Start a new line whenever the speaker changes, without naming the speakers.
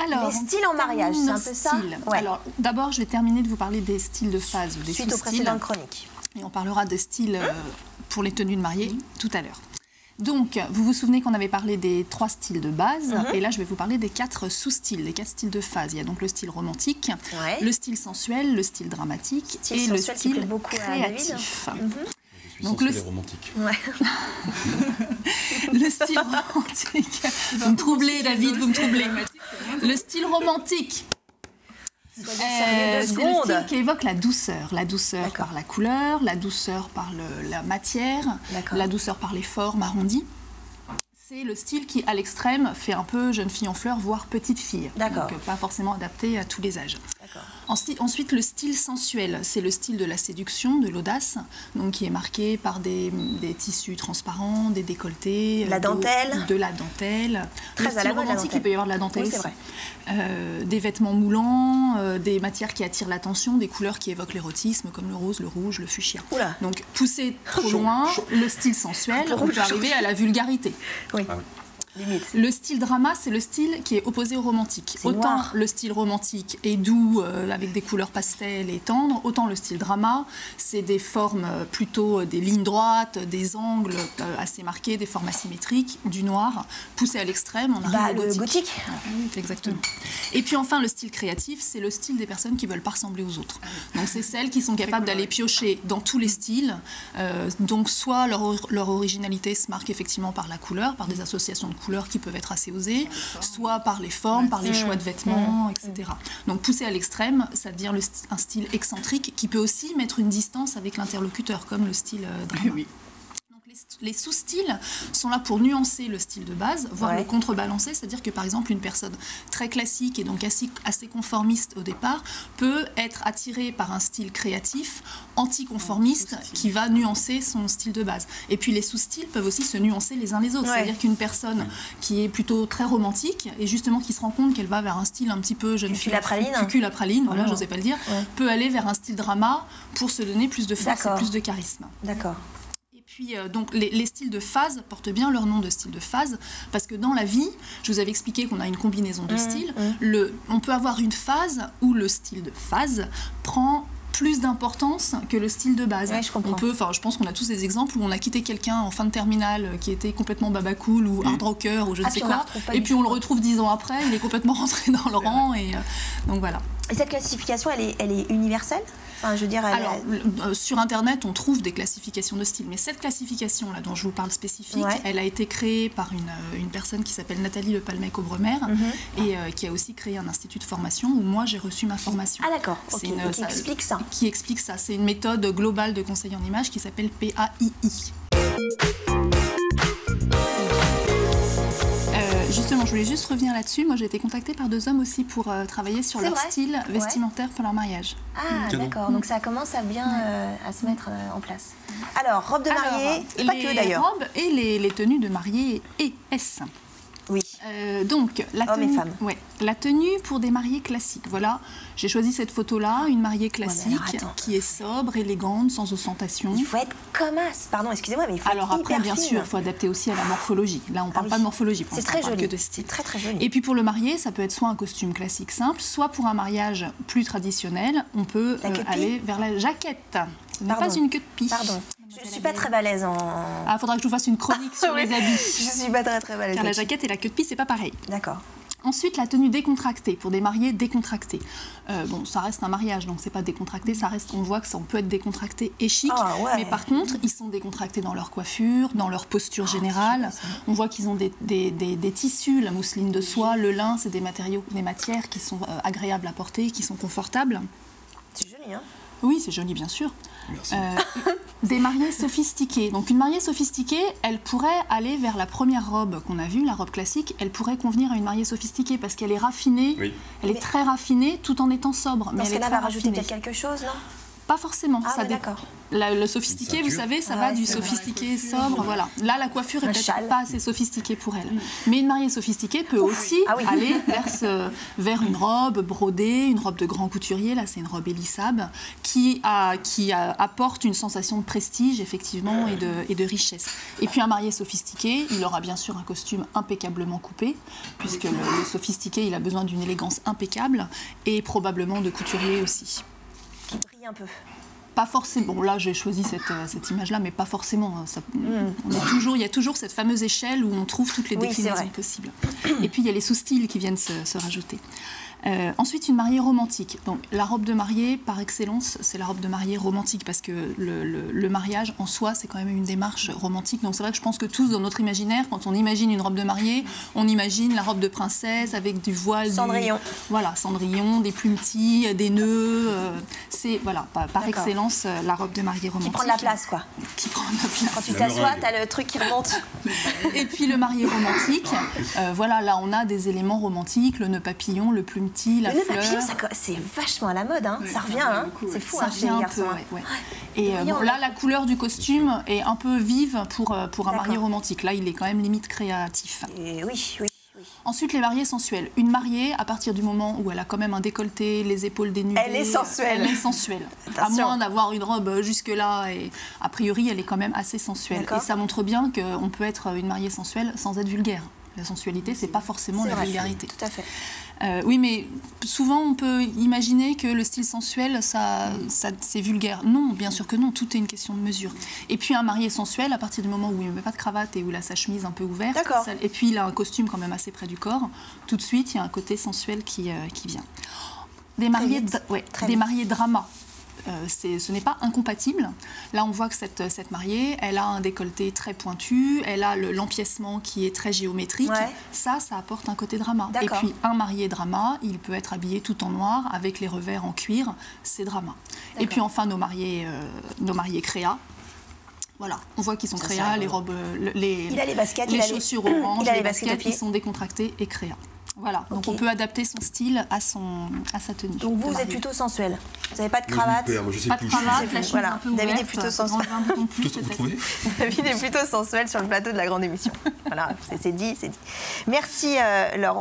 Alors, les styles en mariage, c'est un peu ça.
Ouais. Alors, d'abord, je vais terminer de vous parler des styles de phase ou des
suite aux précédentes chroniques.
Et on parlera des styles pour les tenues de mariée tout à l'heure. Donc, vous vous souvenez qu'on avait parlé des 3 styles de base, et là, je vais vous parler des 4 sous-styles, les 4 styles de phase. Il y a donc le style romantique, le style sensuel, le style dramatique et le style créatif.
Donc le romantique.
Ouais.
Le style romantique. Vous me troublez, David, vous me troublez. Le style romantique. C'est le style qui évoque la douceur. La douceur par la couleur, la douceur par la matière, la douceur par les formes arrondies. C'est le style qui, à l'extrême, fait un peu jeune fille en fleurs, voire petite fille. Donc pas forcément adapté à tous les âges. Ensuite, le style sensuel, c'est le style de la séduction, de l'audace, donc qui est marqué par des tissus transparents, des décolletés,
la dentelle,
de la dentelle.
Très à la mode,
romantique, il peut y avoir de la dentelle aussi. Des vêtements moulants, des matières qui attirent l'attention, des couleurs qui évoquent l'érotisme, comme le rose, le rouge, le fuchsia. Donc, pousser trop loin, le style sensuel, on peut arriver à la vulgarité.
Oui.
Limite. Le style drama, c'est le style qui est opposé au romantique. Autant noir. Le style romantique est doux, avec des couleurs pastel et tendres, autant le style drama, c'est des formes plutôt des lignes droites, des angles assez marqués, des formes asymétriques, du noir, poussé à l'extrême, on arrive au gothique. Oui, exactement. Et puis enfin, le style créatif, c'est le style des personnes qui ne veulent pas ressembler aux autres. Donc c'est celles qui sont capables d'aller piocher dans tous les styles. Donc soit leur originalité se marque effectivement par la couleur, par des associations de couleurs qui peuvent être assez osées, soit par les formes, par les choix de vêtements, etc. Donc pousser à l'extrême, ça devient un style excentrique qui peut aussi mettre une distance avec l'interlocuteur, comme le style drama. Oui. Les sous-styles sont là pour nuancer le style de base, voire le contrebalancer, c'est-à-dire que par exemple une personne très classique et donc assez conformiste au départ peut être attirée par un style créatif, anticonformiste, qui va nuancer son style de base. Et puis les sous-styles peuvent aussi se nuancer les uns les autres, c'est-à-dire qu'une personne qui est plutôt très romantique et justement qui se rend compte qu'elle va vers un style un petit peu jeune fille, la praline, voilà, j'osais pas le dire, peut aller vers un style drama pour se donner plus de force et plus de charisme.
D'accord.
Puis, donc, les styles de phase portent bien leur nom de style de phase, parce que dans la vie, je vous avais expliqué qu'on a une combinaison de styles. On peut avoir une phase où le style de phase prend plus d'importance que le style de base.
Ouais, je comprends.
Je pense qu'on a tous des exemples où on a quitté quelqu'un en fin de terminale qui était complètement babacool ou hard rocker ou je ne sais quoi, et puis on le retrouve 10 ans après, il est complètement rentré dans le rang, et donc voilà.
Et cette classification, elle est universelle ? Enfin, je veux dire,
sur Internet, on trouve des classifications de style, mais cette classification-là dont je vous parle spécifique, elle a été créée par une personne qui s'appelle Nathalie Le Palmec-Aubremer et qui a aussi créé un institut de formation où moi j'ai reçu ma formation.
Ah d'accord, qui explique ça.
Qui explique ça. C'est une méthode globale de conseil en images qui s'appelle PAII. Justement, je voulais juste revenir là-dessus. Moi, j'ai été contactée par 2 hommes aussi pour travailler sur leur style vestimentaire pour leur mariage.
Ah, d'accord. Donc ça commence à bien à se mettre en place. Alors, robe de mariée, et pas que d'ailleurs.
Les robes et les tenues de mariée et S.
Oui.
Donc,
hommes et femmes.
La tenue pour des mariées classiques. Voilà, j'ai choisi cette photo-là, une mariée classique qui est sobre, élégante, sans ostentation.
Il faut être comme as. Pardon, excusez-moi, mais il faut
Alors après, bien sûr, il faut adapter aussi à la morphologie. Là, on ne parle pas de morphologie.
C'est très joli.
C'est
très très joli.
Et puis pour le marié, ça peut être soit un costume classique simple, soit pour un mariage plus traditionnel, on peut aller vers la jaquette. Ce n'est pas une queue de pie.
Pardon. Je ne suis pas très balèze en...
Ah, faudra que je vous fasse une chronique sur les habits.
Je ne suis pas très balèze.
Car la jaquette et la queue de pie, c'est pas pareil.
D'accord.
Ensuite, la tenue décontractée, pour des mariés décontractés. Bon, ça reste un mariage, donc c'est pas décontracté, ça reste, on voit que ça on peut être décontracté et chic, mais par contre, ils sont décontractés dans leur coiffure, dans leur posture générale. On voit qu'ils ont des tissus, la mousseline de soie, le lin, c'est des matières qui sont agréables à porter, qui sont confortables.
C'est joli, hein?
Oui, c'est joli, bien sûr.
Merci.
Des mariées sophistiquées. Donc une mariée sophistiquée, elle pourrait aller vers la première robe qu'on a vue, la robe classique. Elle pourrait convenir à une mariée sophistiquée parce qu'elle est raffinée. Oui. Elle est très raffinée tout en étant sobre.
Dans ce cas-là, elle va rajouter peut-être quelque chose, non ?
Pas forcément.
Ah, d'accord.
Le sophistiqué, vous savez, ça va du sophistiqué sobre. Voilà. Là, la coiffure est peut-être pas assez sophistiquée pour elle. Mais une mariée sophistiquée peut aussi aller vers une robe brodée, une robe de grand couturier. Là, c'est une robe élissable qui apporte une sensation de prestige, effectivement, et de richesse. Et puis un marié sophistiqué, il aura bien sûr un costume impeccablement coupé, puisque le sophistiqué, il a besoin d'une élégance impeccable, et probablement de couturier aussi.
Qui brille un peu.
Pas forcément. Bon, là, j'ai choisi cette image-là, mais pas forcément. Il y a toujours cette fameuse échelle où on trouve toutes les déclinaisons possibles. Et puis, il y a les sous-styles qui viennent se rajouter. Ensuite, une mariée romantique. Donc, la robe de mariée, par excellence, c'est la robe de mariée romantique, parce que le mariage, en soi, c'est quand même une démarche romantique. Donc, c'est vrai que je pense que tous, dans notre imaginaire, quand on imagine une robe de mariée, on imagine la robe de princesse avec du voile.
Cendrillon.
Voilà, cendrillon, des plumetis, des nœuds. C'est, voilà, par excellence, la robe de mariée romantique.
Qui prend de la place, quoi.
Qui prend de la place.
Quand tu t'assois, t'as le truc qui remonte.
Et puis, le marié romantique, voilà, là, on a des éléments romantiques, le nœud papillon, le plumetis, la fleur.
Le papillon, c'est vachement à la mode, hein. Ça revient, hein. C'est fou,
ça revient un peu. Et là, la couleur du costume est un peu vive pour un marié romantique. Là, il est quand même limite créatif.
Et oui.
Ensuite, les mariées sensuelles. Une mariée, à partir du moment où elle a quand même un décolleté, les épaules dénudées...
Elle est sensuelle.
Elle est sensuelle. À moins d'avoir une robe jusque-là, et a priori, elle est quand même assez sensuelle. Et ça montre bien qu'on peut être une mariée sensuelle sans être vulgaire. La sensualité, c'est pas forcément la vulgarité.
Tout à fait.
Oui, mais souvent, on peut imaginer que le style sensuel, c'est vulgaire. Non, bien sûr que non, tout est une question de mesure. Et puis, un marié sensuel, à partir du moment où il ne met pas de cravate et où il a sa chemise un peu ouverte, et puis il a un costume quand même assez près du corps, tout de suite, il y a un côté sensuel qui vient. Des mariés drama. Ce n'est pas incompatible. Là, on voit que cette mariée, elle a un décolleté très pointu, elle a l'empiècement qui est très géométrique. Ça apporte un côté drama. Et puis, un marié drama, il peut être habillé tout en noir, avec les revers en cuir, c'est drama. Et puis, enfin, nos mariés créa. Voilà, on voit qu'ils sont créa, les robes, les chaussures oranges, les baskets qui sont décontractées et créa. Voilà, donc on peut adapter son style à sa tenue.
Donc vous êtes plutôt sensuel. Vous n'avez pas de cravate.
Moi, je sais
pas de cravate, la chemise un peu ouverte.
David est plutôt sensuel. David est plutôt sensuel sur le plateau de la grande émission. Voilà, c'est dit. Merci Laurent.